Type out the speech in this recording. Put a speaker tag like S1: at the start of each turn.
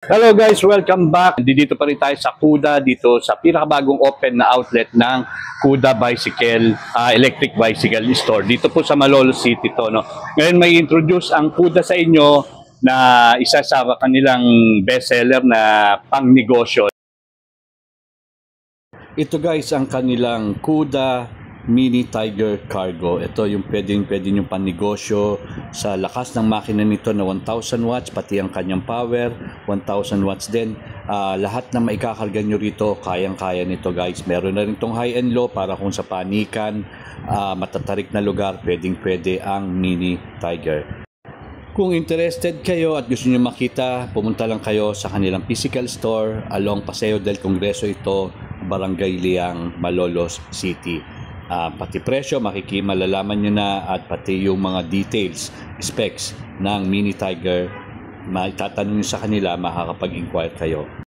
S1: Hello guys, welcome back. Dito pa rin tayo sa Kuda, dito sa pinakabagong open na outlet ng Kuda Bicycle, Electric Bicycle Store. Dito po sa Malolos City to, no. Ngayon may introduce ang Kuda sa inyo na isa sa kanilang bestseller na pangnegosyo. Ito guys ang kanilang Kuda Mini Tiger Cargo. Ito yung pwede nyo pannegosyo sa lakas ng makina nito na 1,000 watts, pati ang kanyang power, 1,000 watts din. Lahat na maikakarga nyo rito, kayang-kaya nito guys. Meron na rin itong high and low para kung sa panikan, matatarik na lugar, pwedeng-pwede ang Mini Tiger. Kung interested kayo at gusto nyo makita, pumunta lang kayo sa kanilang physical store along Paseo del Congreso ito, Barangay Liang, Malolos City. Pati presyo, malalaman nyo na at pati yung mga details, specs ng Mini Tiger, maitatanong nyo sa kanila, makakapag-inquire kayo.